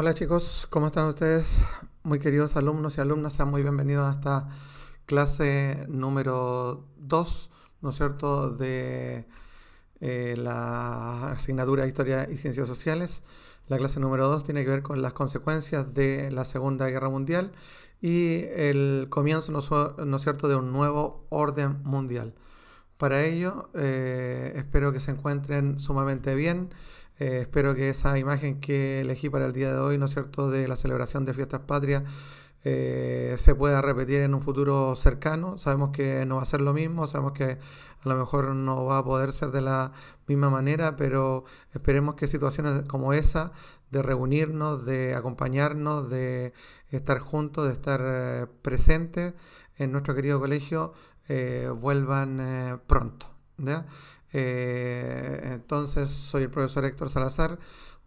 Hola chicos, ¿cómo están ustedes? Muy queridos alumnos y alumnas, sean muy bienvenidos a esta clase número 2, ¿no es cierto?, de la asignatura de Historia y Ciencias Sociales. La clase número 2 tiene que ver con las consecuencias de la Segunda Guerra Mundial y el comienzo, ¿no es cierto?, de un nuevo orden mundial. Para ello, espero que se encuentren sumamente bien. Espero que esa imagen que elegí para el día de hoy, ¿no es cierto?, de la celebración de fiestas patrias, se pueda repetir en un futuro cercano. Sabemos que no va a ser lo mismo, sabemos que a lo mejor no va a poder ser de la misma manera, pero esperemos que situaciones como esa, de reunirnos, de acompañarnos, de estar juntos, de estar presentes en nuestro querido colegio, vuelvan pronto. ¿Ya? Entonces, soy el profesor Héctor Salazar,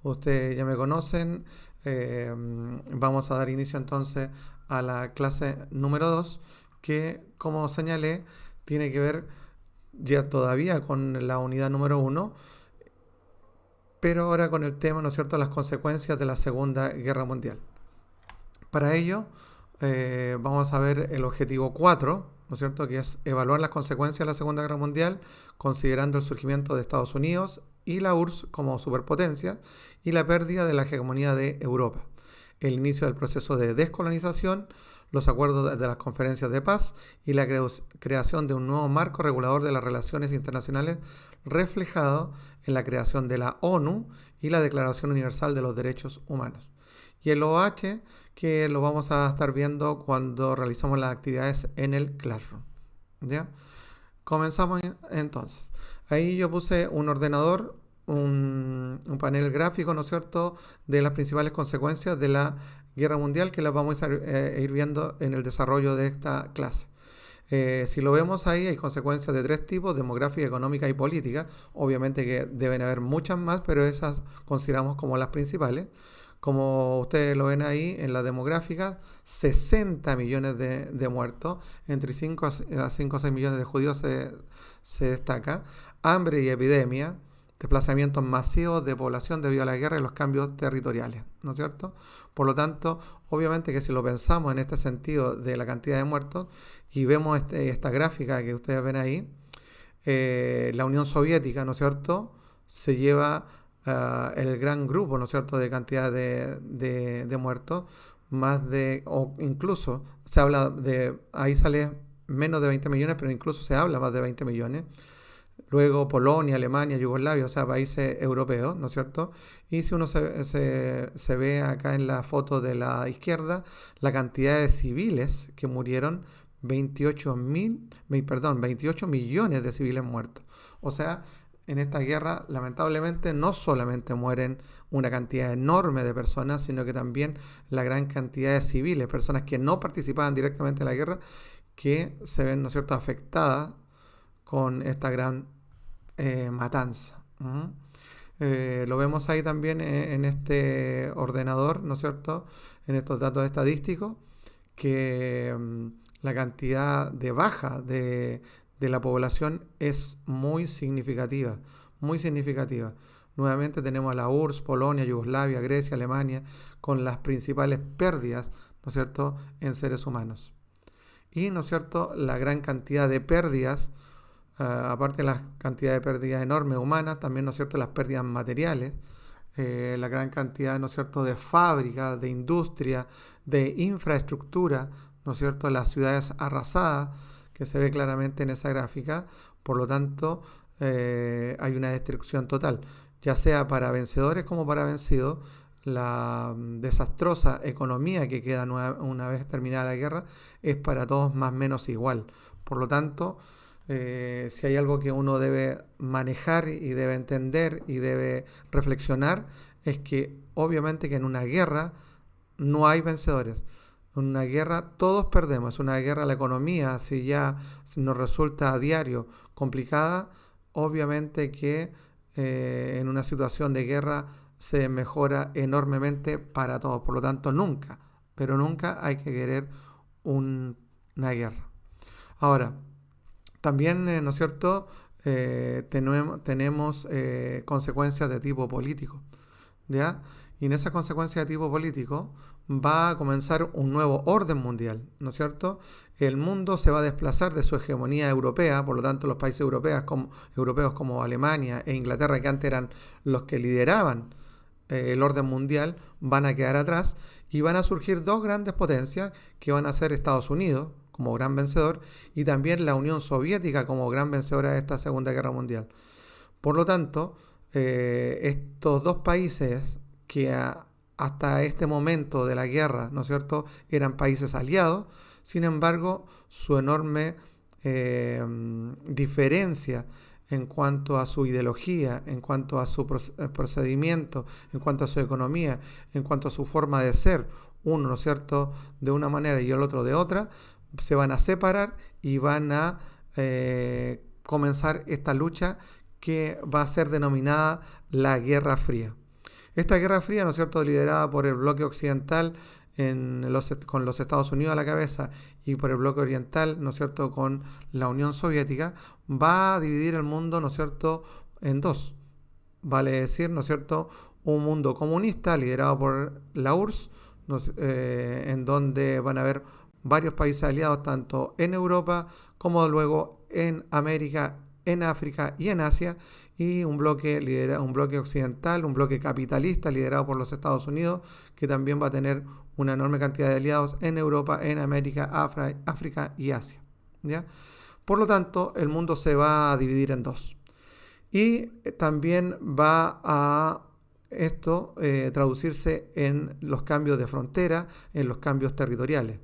ustedes ya me conocen. Vamos a dar inicio entonces a la clase número 2, que, como señalé, tiene que ver ya todavía con la unidad número 1, pero ahora con el tema, ¿no es cierto?, las consecuencias de la Segunda Guerra Mundial. Para ello, vamos a ver el objetivo 4, ¿no es cierto?, que es evaluar las consecuencias de la Segunda Guerra Mundial, considerando el surgimiento de Estados Unidos y la URSS como superpotencia y la pérdida de la hegemonía de Europa, el inicio del proceso de descolonización, los acuerdos de las conferencias de paz y la creación de un nuevo marco regulador de las relaciones internacionales reflejado en la creación de la ONU y la Declaración Universal de los Derechos Humanos. Y el OH, que lo vamos a estar viendo cuando realizamos las actividades en el Classroom. ¿Ya? Comenzamos entonces. Ahí yo puse un ordenador, un panel gráfico, ¿no es cierto?, de las principales consecuencias de la guerra mundial, que las vamos a ir viendo en el desarrollo de esta clase. Si lo vemos ahí, hay consecuencias de tres tipos: demográfica, económica y política. Obviamente que deben haber muchas más, pero esas consideramos como las principales. Como ustedes lo ven ahí en la demográfica, 60 millones de muertos, entre 5 a 5 a 6 millones de judíos se destaca, hambre y epidemia, desplazamientos masivos de población debido a la guerra y los cambios territoriales, ¿no es cierto? Por lo tanto, obviamente que si lo pensamos en este sentido de la cantidad de muertos y vemos esta gráfica que ustedes ven ahí, la Unión Soviética, ¿no es cierto?, se lleva el gran grupo, ¿no es cierto?, de cantidad de muertos, más de, o incluso se habla de, ahí sale menos de 20 millones, pero incluso se habla más de 20 millones. Luego Polonia, Alemania, Yugoslavia, o sea, países europeos, ¿no es cierto? Y si uno se ve acá en la foto de la izquierda, la cantidad de civiles que murieron, 28 millones de civiles muertos. O sea, en esta guerra, lamentablemente, no solamente mueren una cantidad enorme de personas, sino que también la gran cantidad de civiles, personas que no participaban directamente en la guerra, que se ven, ¿no es cierto?, afectadas con esta gran matanza. Lo vemos ahí también en este ordenador, ¿no es cierto?, en estos datos estadísticos, que la cantidad de baja de la población es muy significativa, muy significativa. Nuevamente tenemos a la URSS, Polonia, Yugoslavia, Grecia, Alemania, con las principales pérdidas, ¿no es cierto?, en seres humanos. Y, ¿no es cierto?, la gran cantidad de pérdidas, aparte de la cantidad de pérdidas enormes humanas, también, ¿no es cierto?, las pérdidas materiales, la gran cantidad, ¿no es cierto?, de fábricas, de industria, de infraestructura, ¿no es cierto?, las ciudades arrasadas, que se ve claramente en esa gráfica. Por lo tanto, hay una destrucción total, ya sea para vencedores como para vencidos. La desastrosa economía que queda una vez terminada la guerra es para todos más o menos igual. Por lo tanto, si hay algo que uno debe manejar y debe entender y debe reflexionar, es que obviamente que en una guerra no hay vencedores. En una guerra todos perdemos. Es una guerra, la economía, si ya nos resulta a diario complicada, obviamente que en una situación de guerra se mejora enormemente para todos. Por lo tanto, nunca, pero nunca hay que querer una guerra. Ahora, también, ¿no es cierto?, tenemos consecuencias de tipo político, ¿ya? Y en esa consecuencia de tipo político va a comenzar un nuevo orden mundial, ¿no es cierto? El mundo se va a desplazar de su hegemonía europea, por lo tanto los países europeos como Alemania e Inglaterra, que antes eran los que lideraban el orden mundial, van a quedar atrás y van a surgir dos grandes potencias que van a ser Estados Unidos como gran vencedor y también la Unión Soviética como gran vencedora de esta Segunda Guerra Mundial. Por lo tanto, estos dos países que hasta este momento de la guerra, ¿no es cierto?, eran países aliados, sin embargo, su enorme diferencia en cuanto a su ideología, en cuanto a su procedimiento, en cuanto a su economía, en cuanto a su forma de ser, uno, ¿no es cierto?, de una manera y el otro de otra, se van a separar y van a comenzar esta lucha que va a ser denominada la Guerra Fría. Esta Guerra Fría, ¿no es cierto?, liderada por el bloque occidental con los Estados Unidos a la cabeza y por el bloque oriental, ¿no es cierto?, con la Unión Soviética, va a dividir el mundo, ¿no es cierto?, en dos. Vale decir, ¿no es cierto?, un mundo comunista liderado por la URSS, en donde van a haber varios países aliados tanto en Europa como luego en América, en África y en Asia, y un bloque occidental, un bloque capitalista liderado por los Estados Unidos, que también va a tener una enorme cantidad de aliados en Europa, en América, África y Asia, ¿ya? Por lo tanto, el mundo se va a dividir en dos. Y también va a esto traducirse en los cambios de frontera, en los cambios territoriales.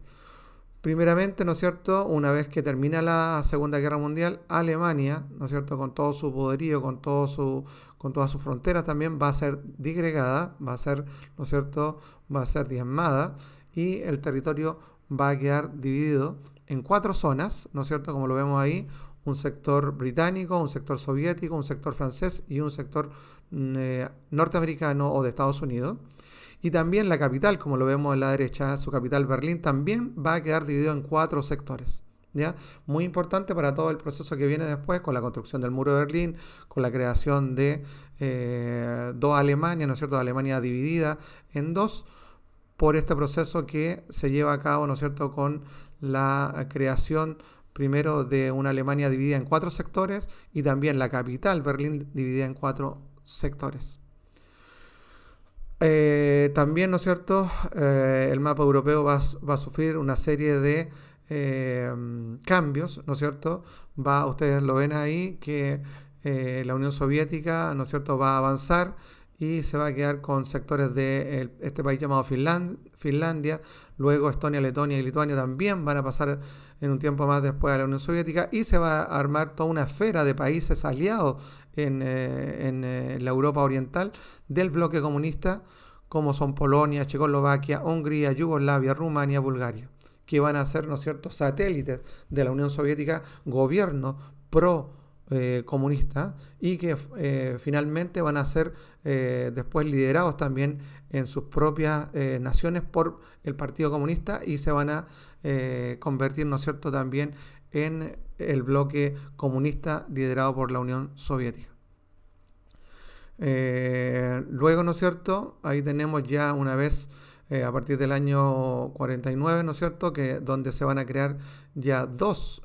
Primeramente, ¿no es cierto?, una vez que termina la Segunda Guerra Mundial, Alemania, ¿no es cierto?, con todo su poderío, con todas sus fronteras también va a ser disgregada, va a ser, ¿no es cierto?, va a ser diezmada y el territorio va a quedar dividido en 4 zonas, ¿no es cierto?, como lo vemos ahí, un sector británico, un sector soviético, un sector francés y un sector norteamericano o de Estados Unidos. Y también la capital, como lo vemos en la derecha, su capital Berlín, también va a quedar dividido en 4 sectores, ¿ya? Muy importante para todo el proceso que viene después, con la construcción del muro de Berlín, con la creación de dos Alemanias, ¿no es cierto?, Alemania dividida en dos, por este proceso que se lleva a cabo, ¿no es cierto?, con la creación primero de una Alemania dividida en 4 sectores y también la capital Berlín dividida en 4 sectores. También, ¿no es cierto?, el mapa europeo va a sufrir una serie de cambios, ¿no es cierto? Ustedes lo ven ahí, que la Unión Soviética, ¿no es cierto?, va a avanzar y se va a quedar con sectores de este país llamado Finlandia, luego Estonia, Letonia y Lituania también van a pasar en un tiempo más después a la Unión Soviética y se va a armar toda una esfera de países aliados en la Europa Oriental del bloque comunista, como son Polonia, Checoslovaquia, Hungría, Yugoslavia, Rumania, Bulgaria, que van a ser, ¿no es cierto?, satélites de la Unión Soviética, gobierno comunista, y que finalmente van a ser después liderados también en sus propias naciones por el Partido Comunista y se van a convertir, ¿no es cierto?, también en el bloque comunista liderado por la Unión Soviética. Luego, ¿no es cierto?, ahí tenemos ya una vez a partir del año 49, ¿no es cierto?, donde se van a crear ya dos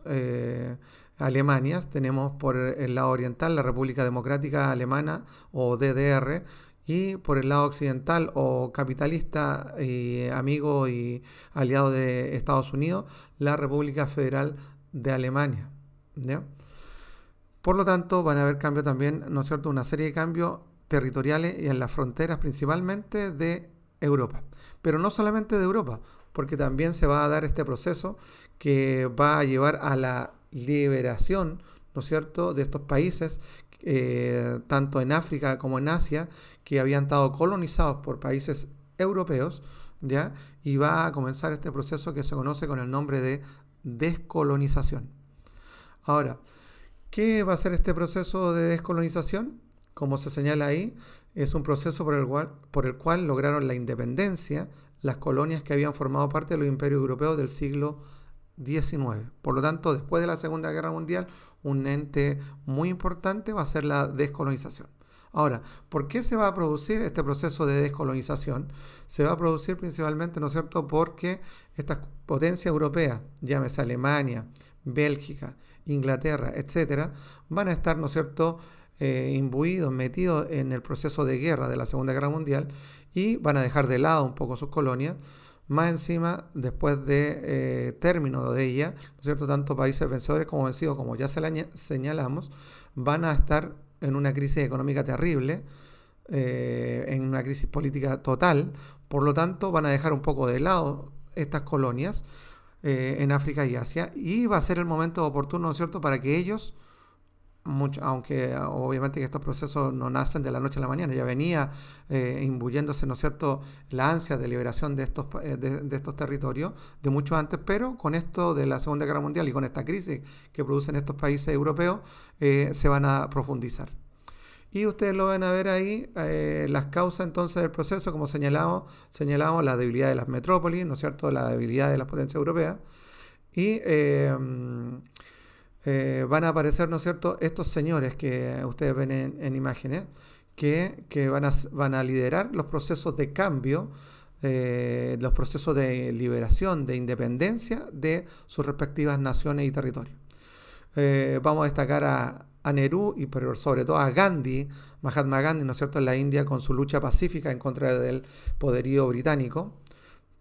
Alemanias. Tenemos por el lado oriental la República Democrática Alemana o DDR y por el lado occidental o capitalista y amigo y aliado de Estados Unidos, la República Federal de Alemania, ¿ya? Por lo tanto, van a haber cambios también, ¿no es cierto?, una serie de cambios territoriales y en las fronteras principalmente de Europa. Pero no solamente de Europa, porque también se va a dar este proceso que va a llevar a la liberación, ¿no es cierto?, de estos países, tanto en África como en Asia, que habían estado colonizados por países europeos, ¿ya? Y va a comenzar este proceso que se conoce con el nombre de descolonización. Ahora, ¿qué va a ser este proceso de descolonización? Como se señala ahí, es un proceso por el cual lograron la independencia las colonias que habían formado parte de los imperios europeos del siglo XIX. Por lo tanto, después de la Segunda Guerra Mundial, un ente muy importante va a ser la descolonización. Ahora, ¿por qué se va a producir este proceso de descolonización? Se va a producir principalmente, ¿no es cierto?, porque estas potencias europeas, llámese Alemania, Bélgica, Inglaterra, etcétera, van a estar, ¿no es cierto?, imbuidos, metidos en el proceso de guerra de la Segunda Guerra Mundial y van a dejar de lado un poco sus colonias. Más encima, después de término de ella, ¿no es cierto?, tanto países vencedores como vencidos, como ya señalamos, van a estar en una crisis económica terrible, en una crisis política total. Por lo tanto, van a dejar un poco de lado estas colonias en África y Asia, y va a ser el momento oportuno, ¿no es cierto?, para que ellos, aunque obviamente que estos procesos no nacen de la noche a la mañana, ya venía imbuyéndose, ¿no es cierto?, la ansia de liberación de estos territorios de mucho antes, pero con esto de la Segunda Guerra Mundial y con esta crisis que producen estos países europeos, se van a profundizar. Y ustedes lo van a ver ahí, las causas entonces del proceso, como señalamos la debilidad de las metrópolis, ¿no es cierto?, la debilidad de las potencias europeas, y van a aparecer, ¿no es cierto?, estos señores que ustedes ven en imágenes, que van a liderar los procesos de cambio, los procesos de liberación, de independencia de sus respectivas naciones y territorios. Vamos a destacar a Nehru y pero sobre todo a Gandhi, Mahatma Gandhi, ¿no es cierto?, en la India con su lucha pacífica en contra del poderío británico.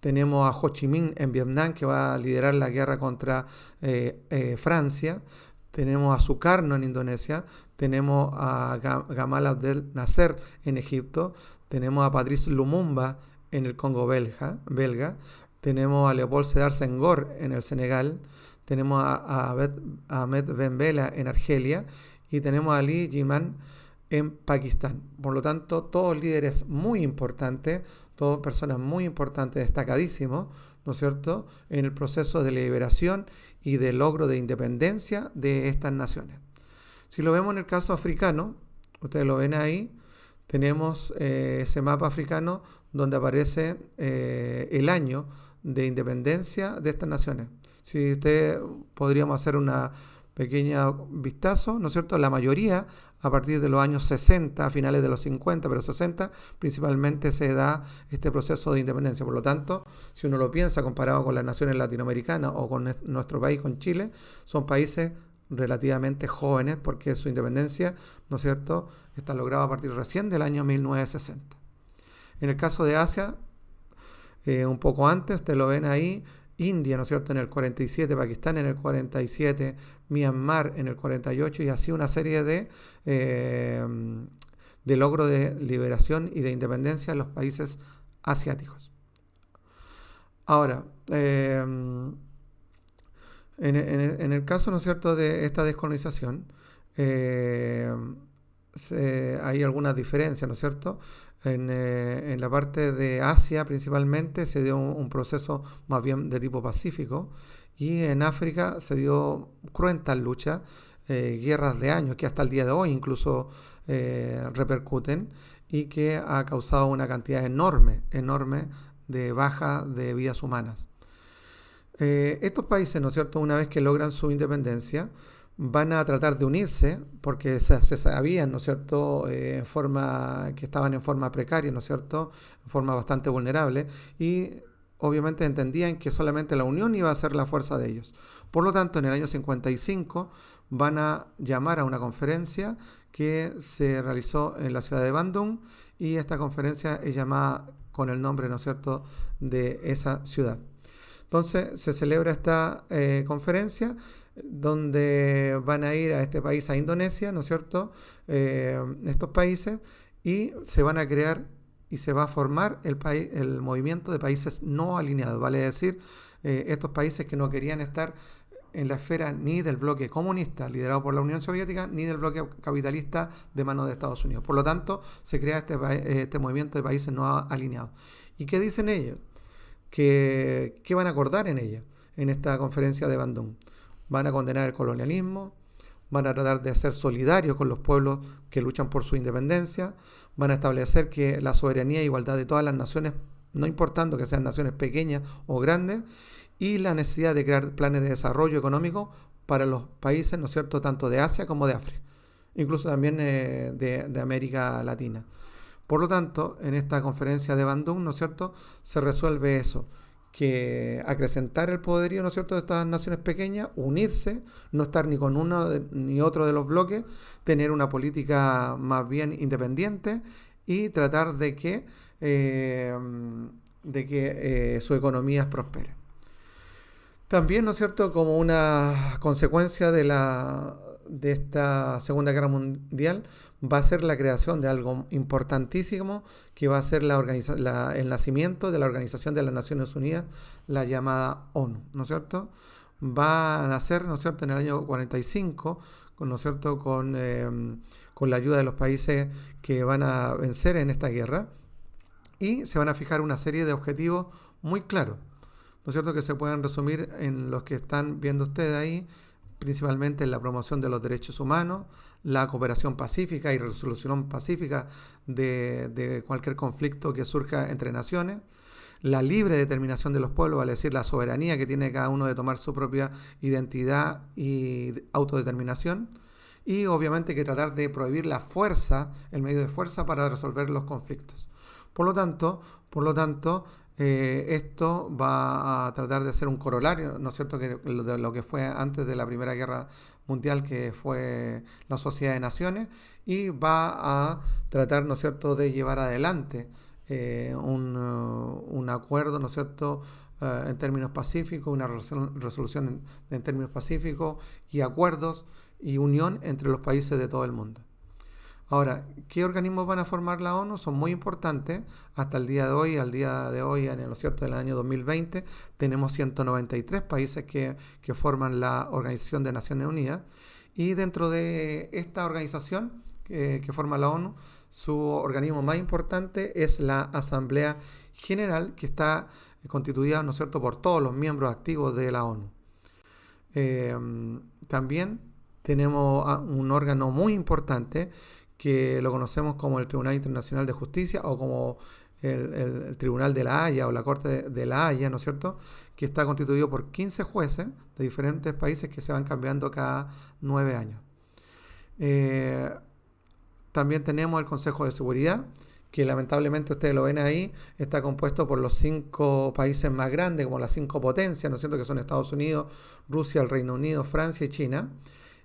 Tenemos a Ho Chi Minh en Vietnam, que va a liderar la guerra contra Francia. Tenemos a Sukarno en Indonesia. Tenemos a Gamal Abdel Nasser en Egipto. Tenemos a Patrice Lumumba en el Congo belga. Tenemos a Leopold Sédar Senghor en el Senegal. Tenemos a Ahmed Ben Bella en Argelia. Y tenemos a Ali Jiman en Pakistán. Por lo tanto, todos líderes muy importantes, todas personas muy importantes, destacadísimos, ¿no es cierto?, en el proceso de liberación y de logro de independencia de estas naciones. Si lo vemos en el caso africano, ustedes lo ven ahí, tenemos ese mapa africano donde aparece el año de independencia de estas naciones. Si ustedes podríamos hacer una pequeña vistazo, ¿no es cierto?, la mayoría a partir de los años 60, a finales de los 50, pero 60 principalmente se da este proceso de independencia. Por lo tanto, si uno lo piensa comparado con las naciones latinoamericanas o con nuestro país, con Chile, son países relativamente jóvenes porque su independencia, ¿no es cierto?, está lograda a partir recién del año 1960. En el caso de Asia, un poco antes, ustedes lo ven ahí, India, ¿no es cierto?, en el 47, Pakistán en el 47, Myanmar en el 48 y así una serie de logro de liberación y de independencia en los países asiáticos. Ahora, en el caso, ¿no es cierto?, de esta descolonización, hay algunas diferencias, ¿no es cierto? En la parte de Asia principalmente se dio un proceso más bien de tipo pacífico y en África se dio cruentas luchas, guerras de años que hasta el día de hoy incluso repercuten y que ha causado una cantidad enorme de baja de vidas humanas. Estos países, ¿no es cierto?, una vez que logran su independencia, van a tratar de unirse porque se sabían, ¿no es cierto?, que estaban en forma precaria, ¿no es cierto?, en forma bastante vulnerable y obviamente entendían que solamente la unión iba a ser la fuerza de ellos. Por lo tanto, en el año 55 van a llamar a una conferencia que se realizó en la ciudad de Bandung y esta conferencia es llamada con el nombre, ¿no es cierto?, de esa ciudad. Entonces se celebra esta conferencia donde van a ir a este país, a Indonesia, ¿no es cierto?, estos países, y se van a crear y se va a formar el movimiento de países no alineados, vale decir, estos países que no querían estar en la esfera ni del bloque comunista liderado por la Unión Soviética, ni del bloque capitalista de mano de Estados Unidos. Por lo tanto, se crea este movimiento de países no alineados. ¿Y qué dicen ellos? ¿Qué van a acordar en ella, en esta conferencia de Bandung? Van a condenar el colonialismo, van a tratar de ser solidarios con los pueblos que luchan por su independencia, van a establecer que la soberanía e igualdad de todas las naciones, no importando que sean naciones pequeñas o grandes, y la necesidad de crear planes de desarrollo económico para los países, ¿no es cierto?, tanto de Asia como de África. incluso también de América Latina. Por lo tanto, en esta conferencia de Bandung, ¿no es cierto?, se resuelve eso, que acrecentar el poderío, ¿no es cierto?, de estas naciones pequeñas, unirse, no estar ni con uno ni otro de los bloques, tener una política más bien independiente y tratar de que sus economías prosperen. También, ¿no es cierto?, como una consecuencia de esta Segunda Guerra Mundial, va a ser la creación de algo importantísimo, que va a ser el nacimiento de la Organización de las Naciones Unidas, la llamada ONU, ¿no es cierto? Va a nacer, ¿no es cierto?, en el año 45, ¿no es cierto?, con la ayuda de los países que van a vencer en esta guerra, y se van a fijar una serie de objetivos muy claros, ¿no es cierto?, que se pueden resumir en los que están viendo ustedes ahí, principalmente en la promoción de los derechos humanos, la cooperación pacífica y resolución pacífica de cualquier conflicto que surja entre naciones, la libre determinación de los pueblos, vale decir, la soberanía que tiene cada uno de tomar su propia identidad y autodeterminación, y obviamente que tratar de prohibir la fuerza, el medio de fuerza para resolver los conflictos. Por lo tanto, esto va a tratar de ser un corolario, ¿no es cierto?, de lo que fue antes de la Primera Guerra Mundial, que fue la Sociedad de Naciones, y va a tratar, ¿no es cierto?, de llevar adelante un acuerdo, ¿no es cierto?, en términos pacíficos, una resolución en términos pacíficos y acuerdos y unión entre los países de todo el mundo. Ahora, ¿qué organismos van a formar la ONU? Son muy importantes. Hasta el día de hoy, en el cierto del año 2020, tenemos 193 países que forman la Organización de Naciones Unidas. Y dentro de esta organización que forma la ONU, su organismo más importante es la Asamblea General, que está constituida, ¿no es cierto?, por todos los miembros activos de la ONU. También tenemos un órgano muy importante que lo conocemos como el Tribunal Internacional de Justicia, o como el Tribunal de la Haya, o la Corte de la Haya, ¿no es cierto?, que está constituido por 15 jueces de diferentes países que se van cambiando cada 9 años. También tenemos el Consejo de Seguridad, que lamentablemente ustedes lo ven ahí, está compuesto por los 5 países más grandes, como las 5 potencias, ¿no es cierto?, que son Estados Unidos, Rusia, el Reino Unido, Francia y China,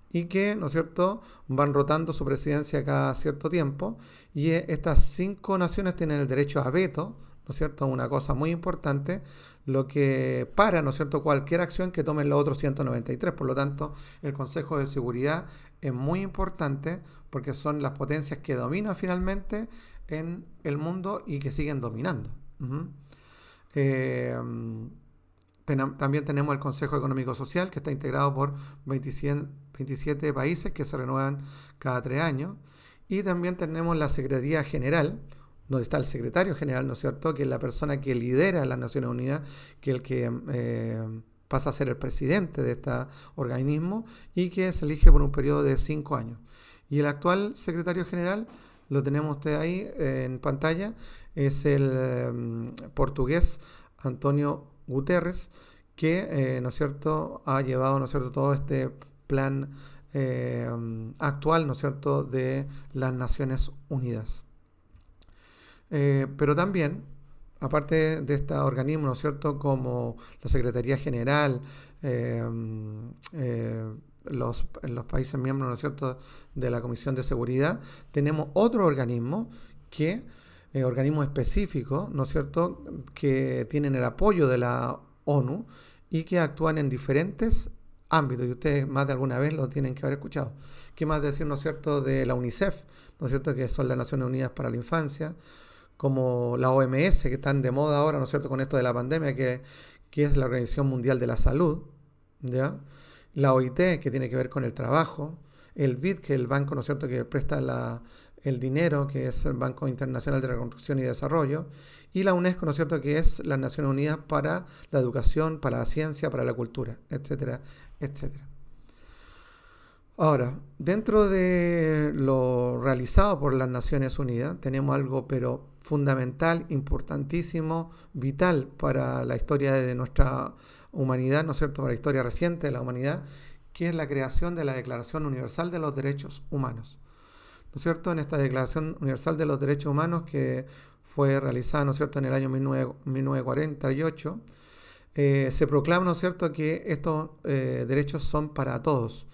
y que, ¿no es cierto?, van rotando su presidencia cada cierto tiempo, y estas 5 naciones tienen el derecho a veto, ¿no es cierto?, una cosa muy importante, lo que para, ¿no es cierto?, cualquier acción que tomen los otros 193. Por lo tanto, el Consejo de Seguridad es muy importante porque son las potencias que dominan finalmente en el mundo y que siguen dominando. También tenemos el Consejo Económico Social, que está integrado por 27 países que se renuevan cada 3 años. Y también tenemos la Secretaría General, donde está el secretario general, ¿no es cierto?, que es la persona que lidera las Naciones Unidas, que es el que pasa a ser el presidente de este organismo y que se elige por un periodo de 5 años. Y el actual secretario general, lo tenemos usted ahí en pantalla, es el portugués António Guterres, que, ¿no es cierto?, ha llevado, ¿no es cierto?, todo este plan actual, ¿no es cierto?, de las Naciones Unidas. Pero también, aparte de este organismo, ¿no es cierto?, como la Secretaría General, los países miembros, ¿no es cierto?, de la Comisión de Seguridad, tenemos otro organismo organismos específicos, ¿no es cierto?, que tienen el apoyo de la ONU y que actúan en diferentes ámbitos, y ustedes más de alguna vez lo tienen que haber escuchado. ¿Qué más decir, ¿no es cierto?, de la UNICEF, ¿no es cierto?, que son las Naciones Unidas para la Infancia, como la OMS, que están de moda ahora, ¿no es cierto?, con esto de la pandemia, que es la Organización Mundial de la Salud, ¿ya? La OIT, que tiene que ver con el trabajo, el BID, que es el banco, ¿no es cierto?, que presta el dinero, que es el Banco Internacional de Reconstrucción y Desarrollo, y la UNESCO, ¿no es cierto?, que es las Naciones Unidas para la educación, para la ciencia, para la cultura, etcétera, etcétera. Ahora, dentro de lo realizado por las Naciones Unidas, tenemos algo pero fundamental, importantísimo, vital para la historia de nuestra humanidad, ¿no es cierto?, para la historia reciente de la humanidad, que es la creación de la Declaración Universal de los Derechos Humanos. es cierto?, en esta Declaración Universal de los Derechos Humanos que fue realizada, ¿no es cierto?, en el año 1948, se proclama, ¿no es cierto?, que estos derechos son para todos,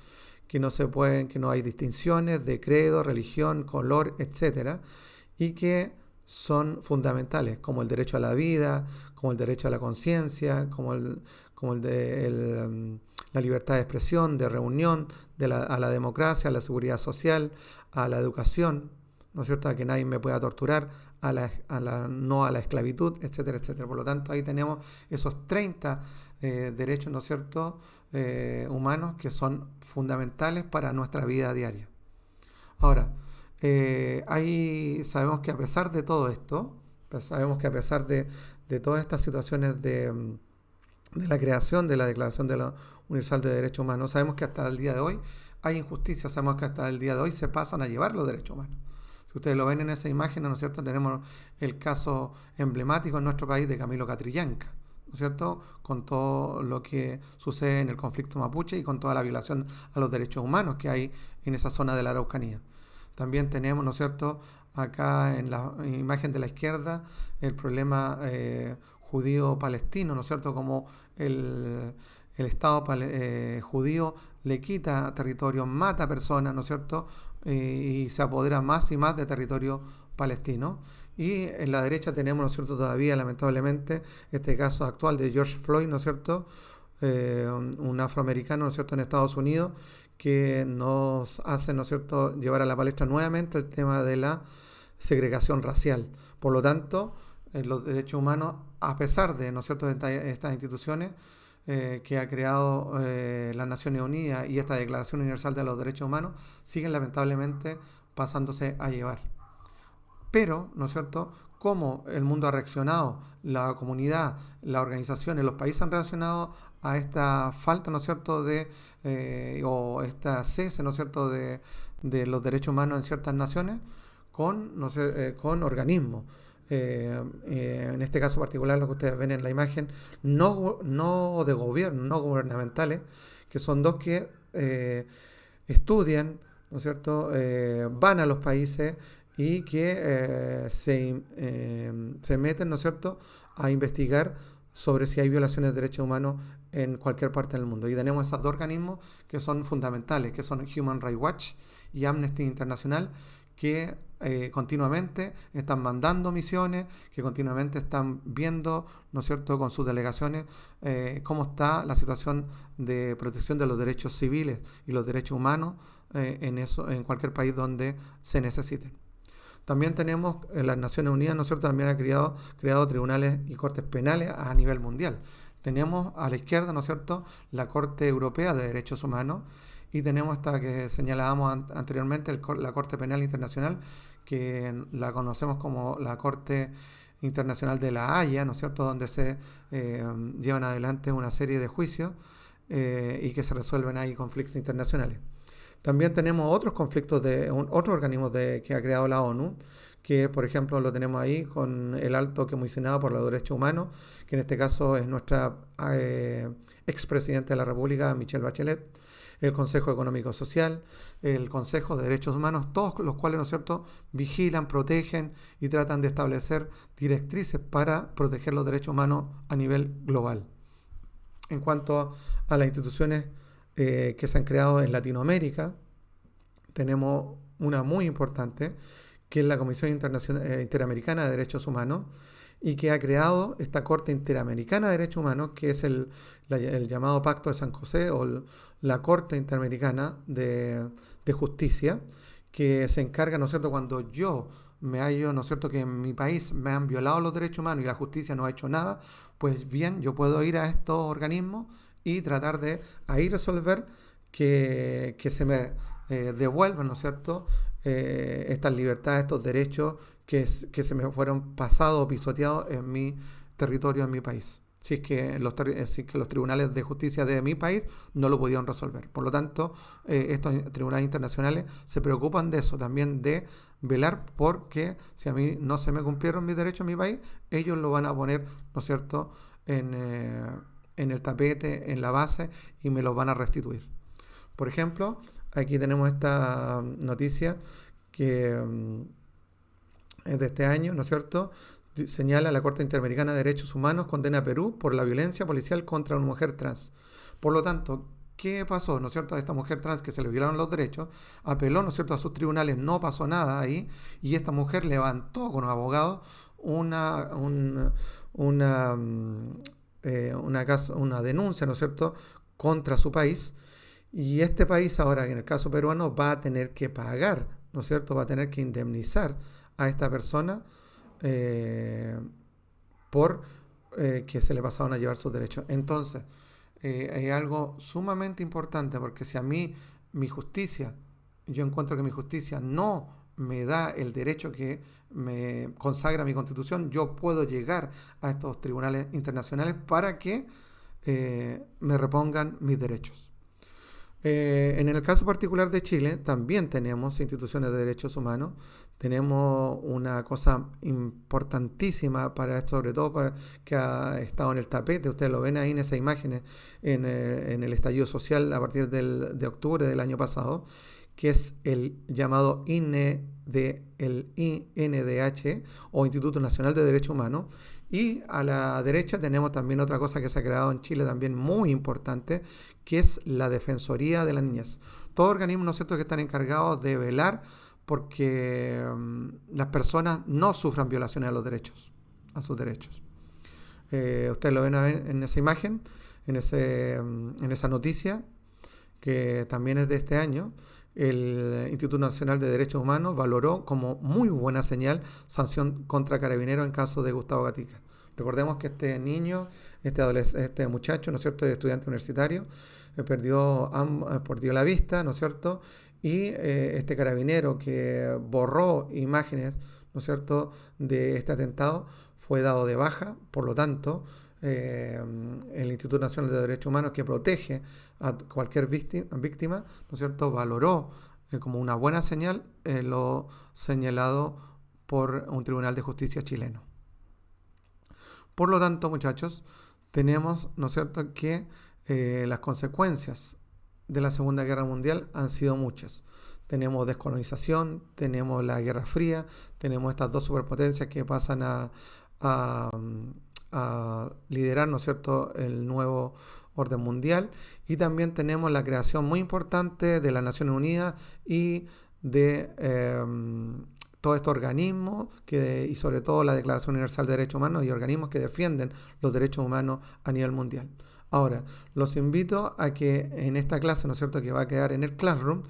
que no se pueden, que no hay distinciones de credo, religión, color, etcétera, y que son fundamentales, como el derecho a la vida, como el derecho a la conciencia, como la libertad de expresión, de reunión, a la democracia, a la seguridad social, a la educación, ¿no es cierto?, a que nadie me pueda torturar, no a la esclavitud, etcétera, etcétera. Por lo tanto, ahí tenemos esos 30 derechos, ¿no es cierto?, humanos que son fundamentales para nuestra vida diaria. Ahora, ahí sabemos que a pesar de todo esto, pues sabemos que a pesar de todas estas situaciones de la creación de la Declaración de la Universal de Derechos Humanos, sabemos que hasta el día de hoy hay injusticia, sabemos que hasta el día de hoy se pasan a llevar los derechos humanos. Si ustedes lo ven en esa imagen, ¿no es cierto?, tenemos el caso emblemático en nuestro país de Camilo Catrillanca, ¿no es cierto?, con todo lo que sucede en el conflicto mapuche y con toda la violación a los derechos humanos que hay en esa zona de la Araucanía. También tenemos, ¿no es cierto?, acá en la imagen de la izquierda, el problema judío-palestino, ¿no es cierto?, como el Estado judío le quita territorio, mata personas, ¿no es cierto?, y se apodera más y más de territorio palestino. Y en la derecha tenemos, ¿no es cierto?, todavía lamentablemente este caso actual de George Floyd, ¿no es cierto?, un afroamericano, ¿no es cierto?, en Estados Unidos, que nos hace, ¿no es cierto?, llevar a la palestra nuevamente el tema de la segregación racial. Por lo tanto, los derechos humanos, a pesar de, ¿no es cierto?, de estas instituciones que ha creado las Naciones Unidas y esta Declaración Universal de los Derechos Humanos, siguen lamentablemente pasándose a llevar. Pero, ¿no es cierto?, cómo el mundo ha reaccionado, la comunidad, las organizaciones, los países han reaccionado a esta falta, ¿no es cierto?, o esta cese, ¿no es cierto?, de los derechos humanos en ciertas naciones, con organismos. En este caso particular, lo que ustedes ven en la imagen, no de gobierno, no gubernamentales, que son dos que estudian, ¿no es cierto?, van a los países y que se meten, ¿no es cierto?, a investigar sobre si hay violaciones de derechos humanos en cualquier parte del mundo. Y tenemos esos dos organismos que son fundamentales, que son Human Rights Watch y Amnesty International, que continuamente están mandando misiones, que continuamente están viendo, ¿no es cierto?, con sus delegaciones cómo está la situación de protección de los derechos civiles y los derechos humanos en cualquier país donde se necesiten. También tenemos las Naciones Unidas, ¿no es cierto?, también ha creado tribunales y cortes penales a nivel mundial. Tenemos a la izquierda, ¿no es cierto?, la Corte Europea de Derechos Humanos, y tenemos esta que señalábamos anteriormente, la Corte Penal Internacional, que la conocemos como la Corte Internacional de la Haya, ¿no es cierto?, donde se llevan adelante una serie de juicios y que se resuelven ahí conflictos internacionales. También tenemos otros conflictos otros organismos que ha creado la ONU, que por ejemplo lo tenemos ahí con el alto comisionado por los derechos humanos, que en este caso es nuestra expresidenta de la República, Michelle Bachelet, el Consejo Económico Social, el Consejo de Derechos Humanos, todos los cuales, ¿no es cierto?, vigilan, protegen y tratan de establecer directrices para proteger los derechos humanos a nivel global. En cuanto a las instituciones que se han creado en Latinoamérica, tenemos una muy importante, que es la Comisión Interamericana de Derechos Humanos, y que ha creado esta Corte Interamericana de Derechos Humanos, que es el llamado Pacto de San José, o la Corte Interamericana de Justicia, que se encarga, ¿no es cierto?, cuando yo me hallo, ¿no es cierto?, que en mi país me han violado los derechos humanos y la justicia no ha hecho nada, pues bien, yo puedo ir a estos organismos y tratar de ahí resolver que se me devuelvan, ¿no es cierto?, estas libertades, estos derechos que se me fueron pasados o pisoteados en mi territorio, en mi país. Si es que los tribunales de justicia de mi país no lo pudieron resolver. Por lo tanto, estos tribunales internacionales se preocupan de eso, también de velar porque si a mí no se me cumplieron mis derechos en mi país, ellos lo van a poner, ¿no es cierto?, en el tapete, en la base, y me los van a restituir. Por ejemplo, aquí tenemos esta noticia que es de este año, ¿no es cierto? Señala la Corte Interamericana de Derechos Humanos condena a Perú por la violencia policial contra una mujer trans. Por lo tanto, ¿qué pasó, no es cierto? A esta mujer trans que se le violaron los derechos, apeló, ¿no es cierto?, a sus tribunales, no pasó nada ahí, y esta mujer levantó con los abogados una, una denuncia, ¿no es cierto?, contra su país, y este país ahora, en el caso peruano, va a tener que pagar, ¿no es cierto?, va a tener que indemnizar a esta persona por que se le pasaron a llevar sus derechos. Entonces, es algo sumamente importante, porque si a mí mi justicia, yo encuentro que mi justicia no me da el derecho que me consagra mi constitución, yo puedo llegar a estos tribunales internacionales para que me repongan mis derechos. En el caso particular de Chile, también tenemos instituciones de derechos humanos. Tenemos una cosa importantísima para esto, sobre todo para que ha estado en el tapete. Ustedes lo ven ahí en esas imágenes, en el estallido social a partir de octubre del año pasado, que es el llamado el INDH, o Instituto Nacional de Derechos Humanos. Y a la derecha tenemos también otra cosa que se ha creado en Chile también muy importante, que es la Defensoría de la Niñez. Todos organismos, ¿no es cierto?, que están encargados de velar porque las personas no sufran violaciones a sus derechos. Ustedes lo ven en esa imagen, en esa noticia, que también es de este año. El Instituto Nacional de Derechos Humanos valoró como muy buena señal sanción contra Carabineros en caso de Gustavo Gatica. Recordemos que este niño, este muchacho, ¿no es cierto?, estudiante universitario, perdió la vista, ¿no es cierto?, y este carabinero que borró imágenes, ¿no es cierto?, de este atentado fue dado de baja. Por lo tanto, el Instituto Nacional de Derechos Humanos, que protege a cualquier víctima, ¿no es cierto?, valoró como una buena señal lo señalado por un tribunal de justicia chileno. Por lo tanto, muchachos, tenemos, ¿no es cierto?, que las consecuencias de la Segunda Guerra Mundial han sido muchas. Tenemos descolonización, tenemos la Guerra Fría, tenemos estas dos superpotencias que pasan a liderar, ¿no es cierto?, el nuevo orden mundial, y también tenemos la creación muy importante de las Naciones Unidas y de todos estos organismos y sobre todo la Declaración Universal de Derechos Humanos y organismos que defienden los derechos humanos a nivel mundial. Ahora, los invito a que en esta clase, ¿no es cierto?, que va a quedar en el Classroom,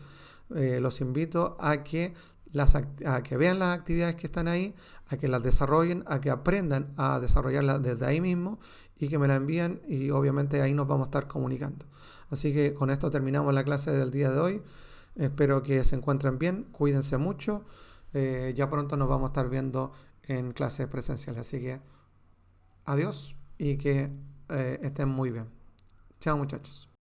los invito a que vean las actividades que están ahí, a que las desarrollen, a que aprendan a desarrollarlas desde ahí mismo y que me la envíen, y obviamente ahí nos vamos a estar comunicando. Así que con esto terminamos la clase del día de hoy. Espero que se encuentren bien, cuídense mucho. Ya pronto nos vamos a estar viendo en clases presenciales. Así que adiós y que estén muy bien. Chao, muchachos.